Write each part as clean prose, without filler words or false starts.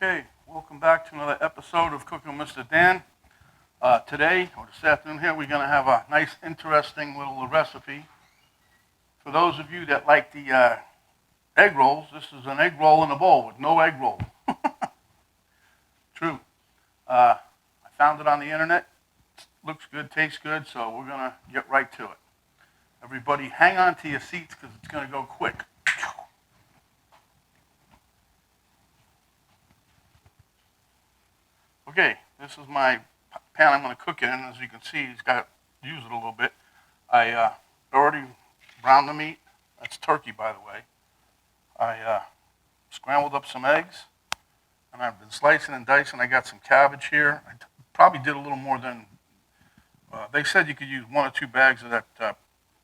Okay, welcome back to another episode of Cooking with Mr. Dan. Today, or this afternoon here, we're going to have a nice, interesting little recipe. For those of you that like the egg rolls, this is an egg roll in a bowl with no egg roll. True. I found it on the internet. Looks good, tastes good, so we're going to get right to it. Everybody, hang on to your seats because it's going to go quick. Okay, this is my pan I'm going to cook it in. As you can see, it's got to use it a little bit. I already browned the meat. That's turkey, by the way. I scrambled up some eggs, and I've been slicing and dicing. I got some cabbage here. I probably did a little more than, they said you could use 1 or 2 bags of that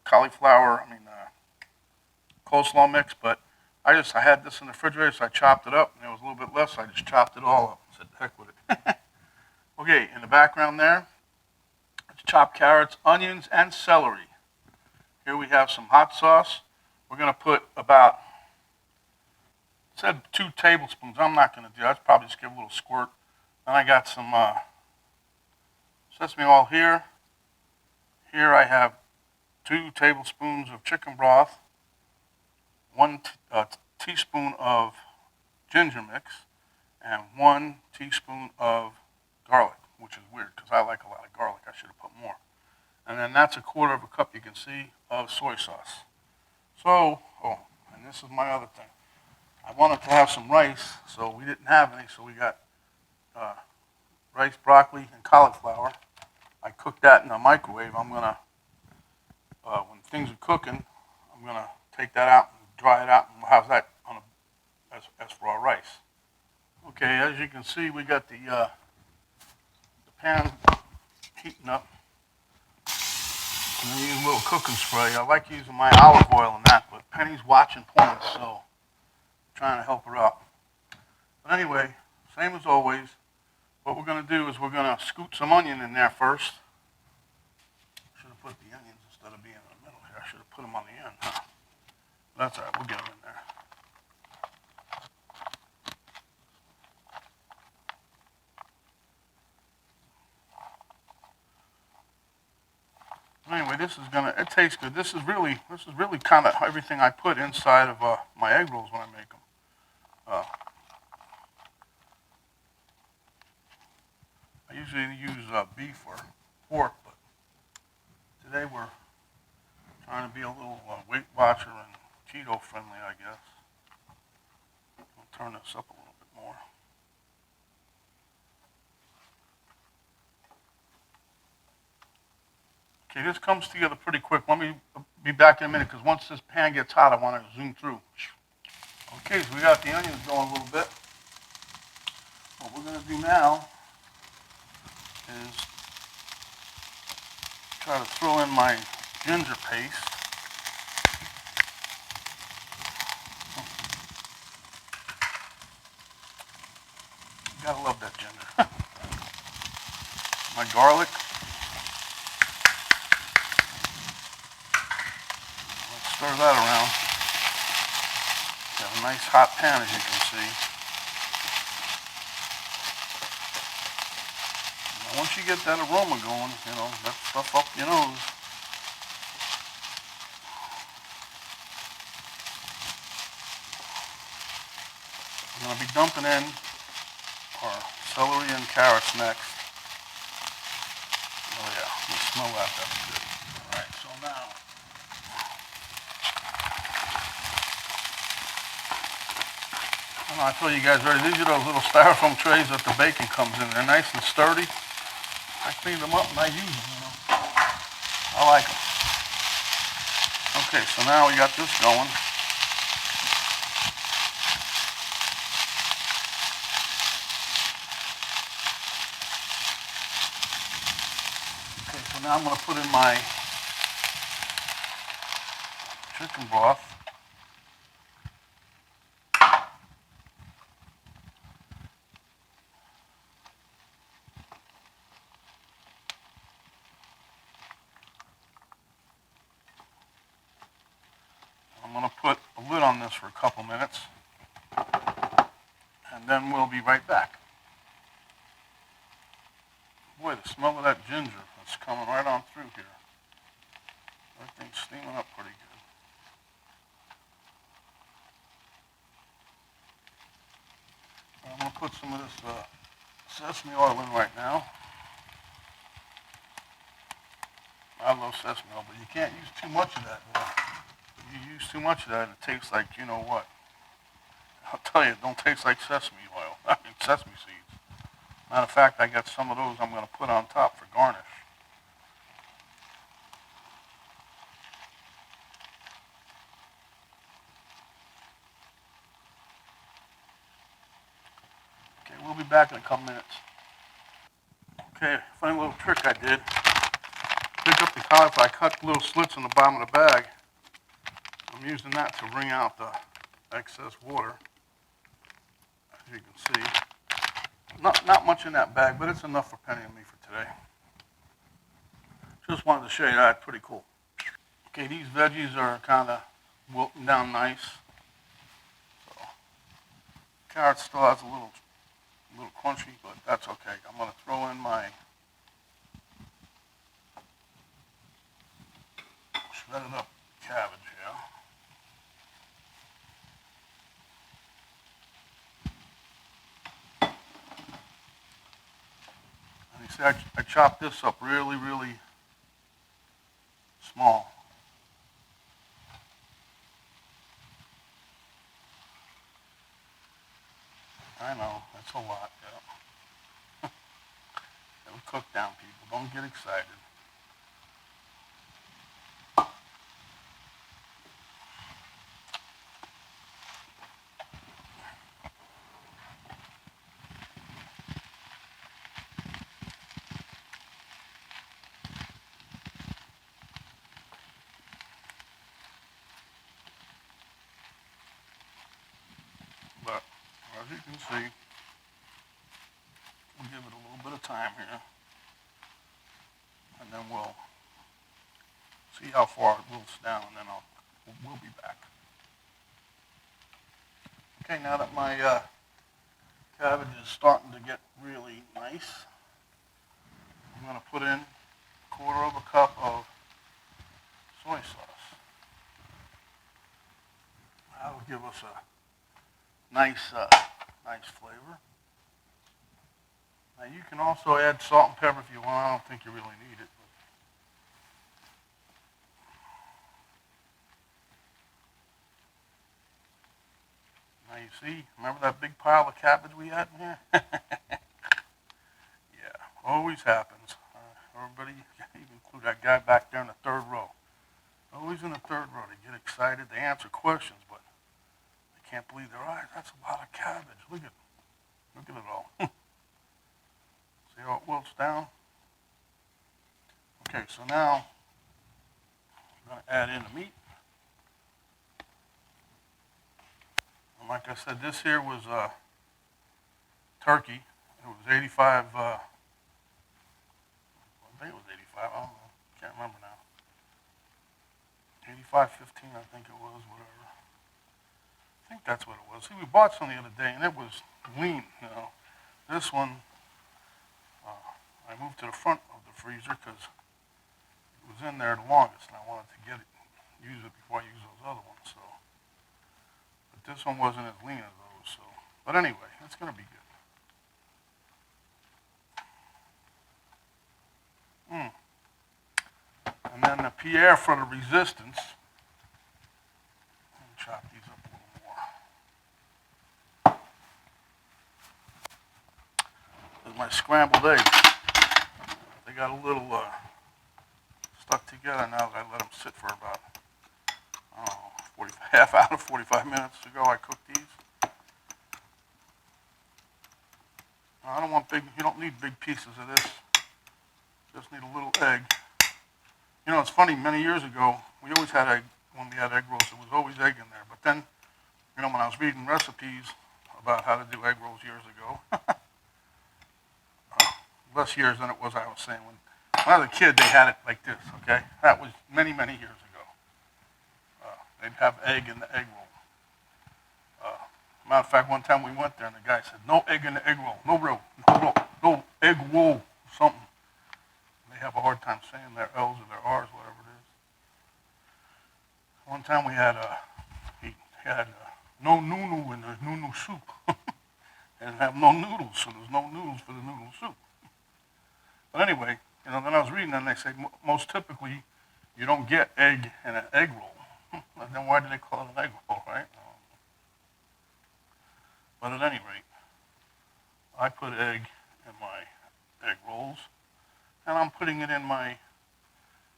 coleslaw mix, but I had this in the refrigerator, so I chopped it up, and there was a little bit left, so I just chopped it all up. Said, heck with it. Okay, in the background there, it's chopped carrots, onions, and celery. Here we have some hot sauce. We're going to put about, it said 2 tablespoons. I'm not going to do that. I'll probably just give a little squirt. Then I got some sesame oil here. Here I have 2 tablespoons of chicken broth, 1 teaspoon of ginger mix, and 1 teaspoon of garlic, which is weird because I like a lot of garlic. I should have put more. And then that's 1/4 cup, you can see, of soy sauce. So, and this is my other thing. I wanted to have some rice, so we didn't have any, so we got rice, broccoli, and cauliflower. I cooked that in the microwave. I'm going to, when things are cooking, I'm going to take that out and dry it out, and we'll have that on as for our rice. Okay, as you can see, we got the pan heating up. I'm going to use a little cooking spray. I like using my olive oil in that, but Penny's watching porn, so I'm trying to help her out. But anyway, same as always, what we're going to do is we're going to scoop some onion in there first. Should have put the onions instead of being in the middle here. I should have put them on the end, huh? That's all right, we'll get them in there. Anyway, it tastes good. This is really kind of everything I put inside of my egg rolls when I make them. I usually use beef or pork, but today we're trying to be a little Weight Watcher and keto friendly, I guess. I'll turn this up a little bit more. Okay, this comes together pretty quick. Let me be back in a minute, because once this pan gets hot, I want to zoom through. Okay, so we got the onions going a little bit. What we're going to do now is try to throw in my ginger paste. You gotta love that ginger. My garlic. Stir that around. Got a nice hot pan, as you can see. Now, once you get that aroma going, that stuff up your nose. I'm going to be dumping in our celery and carrots next. Oh yeah, you smell that, that's good. All right, so now, I told you guys already, these are those little styrofoam trays that the bacon comes in. They're nice and sturdy. I cleaned them up and I use them, I like them. Okay, so now we got this going. Okay, so now I'm going to put in my chicken broth. I'm going to put a lid on this for a couple minutes, and and then we'll be right back. Boy, the smell of that ginger is coming right on through here. Everything's steaming up pretty good. I'm going to put some of this sesame oil in right now. I love sesame oil, but you can't use too much of that. You use too much of that, and it tastes like, you know what? I'll tell you, it don't taste like sesame oil. I mean, sesame seeds. Matter of fact, I got some of those I'm going to put on top for garnish. Okay, we'll be back in a couple minutes. Okay, funny little trick I did. Pick up the cauliflower. I cut little slits in the bottom of the bag. I'm using that to wring out the excess water. As you can see, not much in that bag, but it's enough for Penny and me for today. Just wanted to show you that. Pretty cool. Okay, these veggies are kind of wilting down nice. So, carrot still has a little crunchy, but that's okay. I'm going to throw in my shredded up cabbage here. And you see, I chopped this up really, really small. I know, that's a lot, yeah. It'll cook down, people. Don't get excited. But as you can see, we'll give it a little bit of time here. And then we'll see how far it wilts down, and then we'll be back. Okay, now that my cabbage is starting to get really nice, I'm going to put in 1/4 cup of soy sauce. That'll give us a nice flavor. Now you can also add salt and pepper if you want. I don't think you really need it. Now you see, remember that big pile of cabbage we had in here? Yeah, always happens. Everybody, even include that guy back there in the third row. Always in the third row. They get excited, they answer questions, but they can't believe their eyes. That's a lot of cabbage. Look at it all. See how it wilts down? Okay, so now I'm going to add in the meat. And like I said, this here was turkey. It was 85, I think it was 85, I don't know, can't remember now. 85.15, I think it was, whatever. I think that's what it was. See, we bought some the other day, and it was lean, you know. This one, I moved to the front of the freezer because it was in there the longest, and I wanted to use it before I use those other ones. So, but this one wasn't as lean as those. So, but anyway, it's going to be good. And then the Pierre for the resistance. Let me chop these up a little more. There's my scrambled eggs. They got a little stuck together now that I let them sit for about, I don't know, half hour, 45 minutes ago I cooked these. I don't want you don't need big pieces of this. Just need a little egg. You know, it's funny, many years ago, we always had egg, when we had egg rolls, there was always egg in there. But then, you know, when I was reading recipes about how to do egg rolls years ago, less years than it was, I was saying, when I was a kid, they had it like this, okay? That was many, many years ago. They'd have egg in the egg roll. Matter of fact, one time we went there and the guy said, no egg in the egg roll, no roll, no egg roll, something. They have a hard time saying their L's or their R's, whatever it is. One time he had no noodle in the noodle soup. They didn't have no noodles, so there's no noodles for the noodle soup. But anyway, then I was reading and they say most typically you don't get egg in an egg roll. Then why do they call it an egg roll, right? But at any rate, I put egg in my egg rolls, and I'm putting it in my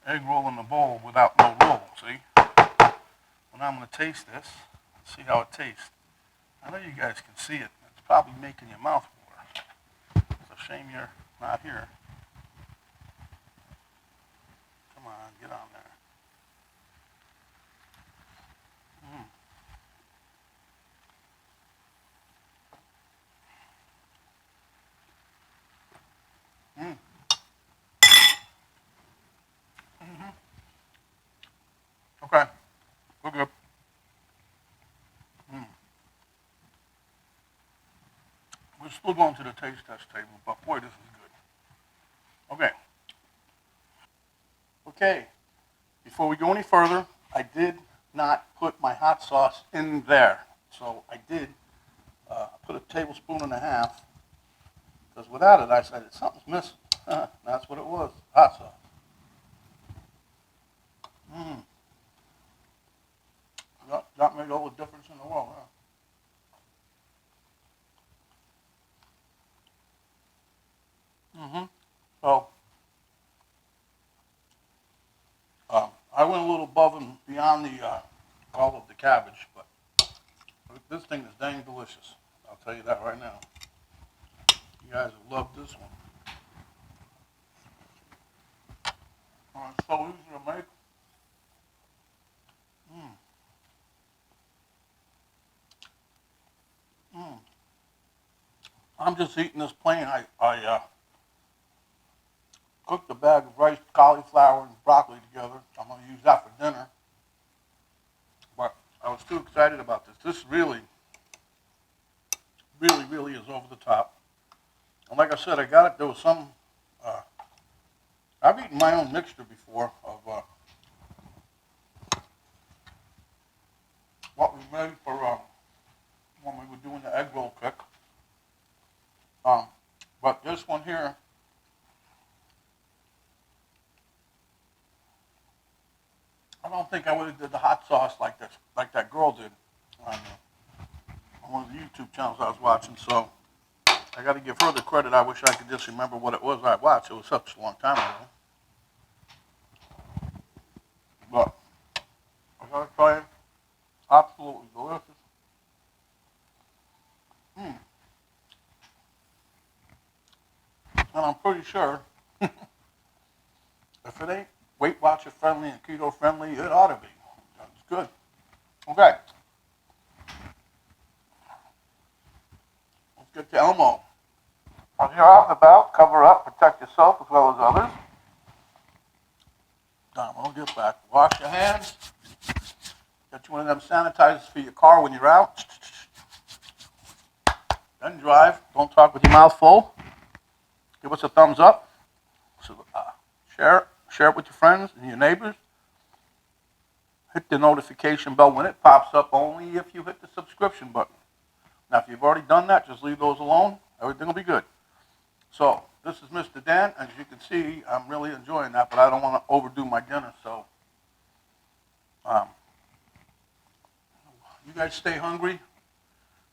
egg roll in the bowl without no roll, see? Well, now I'm going to taste this and see how it tastes. I know you guys can see it. It's probably making your mouth water. It's a shame you're not here. Come on, get on there. Mm. Mm-hmm. Okay, we're good. Mm. We're still going to the taste test table, but boy, this is good. Okay. Okay, before we go any further, I did not put my hot sauce in there. So I did put a tablespoon and a half, because without it, I said, something's missing. That's what it was, hot sauce. Mm. That made all the difference in the world, huh? Mm-hmm. So I went a little above and beyond all of the cabbage, but this thing is dang delicious. I'll tell you that right now. You guys have loved this one. It's so easy to make. Mm. Mm. I'm just eating this plain. I cooked a bag of rice, cauliflower, and broccoli together. I'm going to use that for dinner. But I was too excited about this. This really, really, really is over the top. And like I said, I got it. There was some. I've eaten my own mixture before of what we made for when we were doing the egg roll cook. But this one here, I don't think I would have did the hot sauce like this, like that girl did on one of the YouTube channels I was watching. So I got to give her the credit. I wish I could just remember what it was I watched. It was such a long time ago. But I got to try it. Absolutely delicious. Mm. And I'm pretty sure if it ain't Weight Watcher friendly and keto friendly, it ought to be. It's good. Okay. Let's get to Elmo. As you're out and about, cover up, protect yourself as well as others. Don, we'll get back. Wash your hands. Get you one of them sanitizers for your car when you're out. Then drive. Don't talk with your mouth full. Give us a thumbs up. So, share it with your friends and your neighbors. Hit the notification bell when it pops up, only if you hit the subscription button. Now, if you've already done that, just leave those alone. Everything will be good. So, this is Mr. Dan. As you can see, I'm really enjoying that, but I don't want to overdo my dinner. So, you guys stay hungry.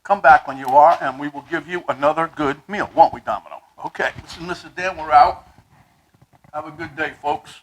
Come back when you are, and we will give you another good meal, won't we, Domino? Okay, this is Mrs. Dan. We're out. Have a good day, folks.